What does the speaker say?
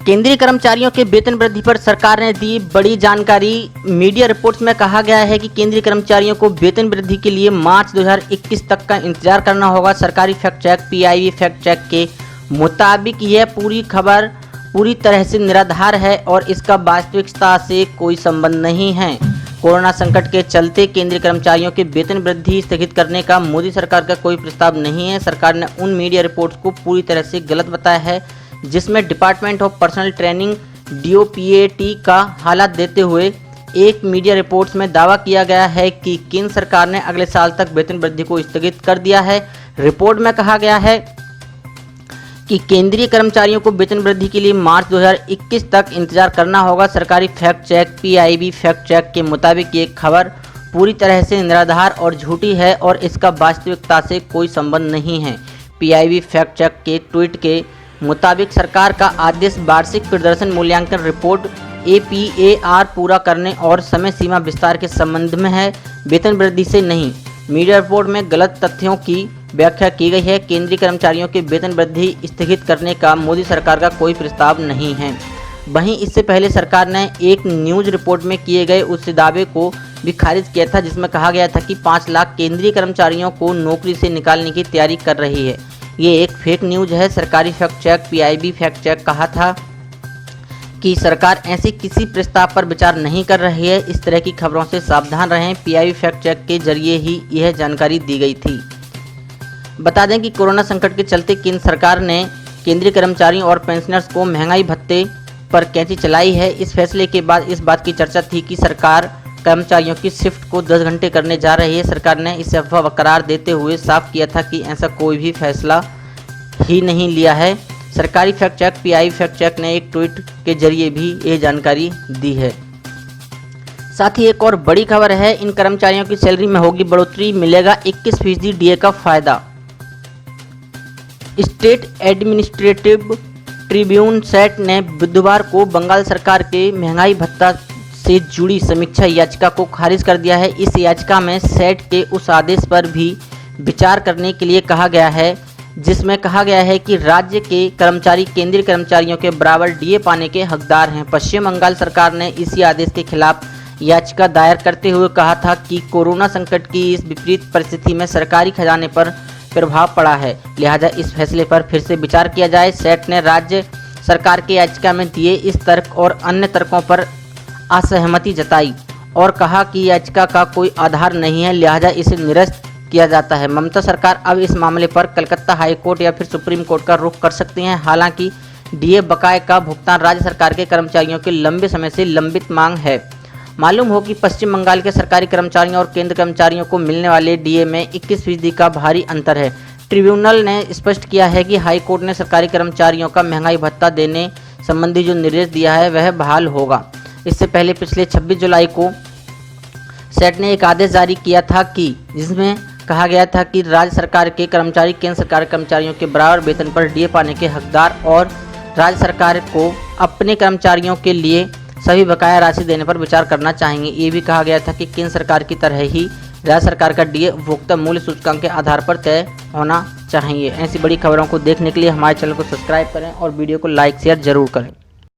केंद्रीय कर्मचारियों के वेतन वृद्धि पर सरकार ने दी बड़ी जानकारी। मीडिया रिपोर्ट्स में कहा गया है कि केंद्रीय कर्मचारियों को वेतन वृद्धि के लिए मार्च 2021 तक का इंतजार करना होगा। सरकारी fact check PIB fact check के मुताबिक यह पूरी खबर पूरी तरह से निराधार है और इसका वास्तविकता से कोई संबंध नहीं है। कोरोना संकट के चलते केंद्रीय कर्मचारियों के वेतन वृद्धि स्थगित करने का मोदी सरकार का कोई प्रस्ताव नहीं है। सरकार ने उन मीडिया रिपोर्ट्स को पूरी तरह से गलत बताया है जिसमें डिपार्टमेंट ऑफ पर्सनल ट्रेनिंग डीओपीएटी का हालात देते हुए एक मीडिया रिपोर्ट्स में दावा किया गया है कि केंद्र सरकार ने अगले साल तक वेतन वृद्धि को स्थगित कर दिया है। रिपोर्ट में कहा गया है कि केंद्रीय कर्मचारियों को वेतन वृद्धि के लिए मार्च 2021 तक इंतजार करना होगा। सरकारी fact check PIB fact check के मुताबिक ये खबर पूरी तरह से निराधार और झूठी है और इसका वास्तविकता से कोई संबंध नहीं है। पीआईबी फैक्ट चेक के ट्वीट के मुताबिक सरकार का आदेश वार्षिक प्रदर्शन मूल्यांकन रिपोर्ट एपीएआर पूरा करने और समय सीमा विस्तार के संबंध में है, वेतन वृद्धि से नहीं। मीडिया रिपोर्ट में गलत तथ्यों की व्याख्या की गई है। केंद्रीय कर्मचारियों के वेतन वृद्धि स्थगित करने का मोदी सरकार का कोई प्रस्ताव नहीं है। वहीं इससे पहले सरकार ने एक न्यूज रिपोर्ट में किए गए उस दावे को भी खारिज किया था जिसमें कहा गया था कि 5 लाख केंद्रीय कर्मचारियों को नौकरी से निकालने की तैयारी कर रही है। ये एक फेक न्यूज है। सरकारी fact check PIB fact check कहा था कि सरकार ऐसे किसी प्रस्ताव पर विचार नहीं कर रही है। इस तरह की खबरों से सावधान रहें। पीआईबी फैक्ट चेक के जरिए ही यह जानकारी दी गई थी। बता दें कि कोरोना संकट के चलते केंद्र सरकार ने केंद्रीय कर्मचारियों और पेंशनर्स को महंगाई भत्ते पर कैंची चलाई है। इस फैसले के बाद इस बात की चर्चा थी कि सरकार कर्मचारियों की शिफ्ट को 10 घंटे करने जा रही है। सरकार ने इसे अफवाह करार देते हुए साफ किया था कि ऐसा कोई भी फैसला ही नहीं लिया है। सरकारी fact check PIB fact check ने एक ट्वीट के जरिए भी ये जानकारी दी है। साथ ही एक और बड़ी खबर है, इन कर्मचारियों की सैलरी में होगी बढ़ोतरी, मिलेगा 21% डीए का फायदा। स्टेट एडमिनिस्ट्रेटिव ट्रिब्यून सेट ने बुधवार को बंगाल सरकार के महंगाई भत्ता से जुड़ी समीक्षा याचिका को खारिज कर दिया है। इस याचिका में सेट के उस आदेश पर भी विचार करने के लिए कहा गया है जिसमें कहा गया है कि राज्य के कर्मचारी केंद्रीय कर्मचारियों के बराबर डीए पाने के हकदार हैं। पश्चिम बंगाल सरकार ने इसी आदेश के खिलाफ याचिका दायर करते हुए कहा था कि कोरोना संकट की इस विपरीत परिस्थिति में सरकारी खजाने पर प्रभाव पड़ा है, लिहाजा इस फैसले पर फिर से विचार किया जाए। सेट ने राज्य सरकार की याचिका में दिए इस तर्क और अन्य तर्कों पर असहमति जताई और कहा कि याचिका का कोई आधार नहीं है, लिहाजा इसे निरस्त किया जाता है। ममता सरकार अब इस मामले पर कलकत्ता हाई कोर्ट या फिर सुप्रीम कोर्ट का रुख कर सकती हैं। हालांकि डीए बकाये का भुगतान राज्य सरकार के कर्मचारियों की लंबे समय से लंबित मांग है। मालूम हो कि पश्चिम बंगाल के सरकारी कर्मचारियों और केंद्र कर्मचारियों को मिलने वाले डीए में 21% का भारी अंतर है। ट्रिब्यूनल ने स्पष्ट किया है कि हाई कोर्ट ने सरकारी कर्मचारियों का महंगाई भत्ता देने संबंधी जो निर्देश दिया है वह बहाल होगा। इससे पहले पिछले 26 जुलाई को सेट ने एक आदेश जारी किया था कि जिसमें कहा गया था कि राज्य सरकार के कर्मचारी केंद्र सरकार कर्मचारियों के बराबर वेतन पर डीए पाने के हकदार और राज्य सरकार को अपने कर्मचारियों के लिए सभी बकाया राशि देने पर विचार करना चाहेंगे। ये भी कहा गया था कि केंद्र सरकार की तरह ही राज्य सरकार का डीए उपभोक्ता मूल्य सूचकांक के आधार पर तय होना चाहिए। ऐसी बड़ी खबरों को देखने के लिए हमारे चैनल को सब्सक्राइब करें और वीडियो को लाइक शेयर जरूर करें।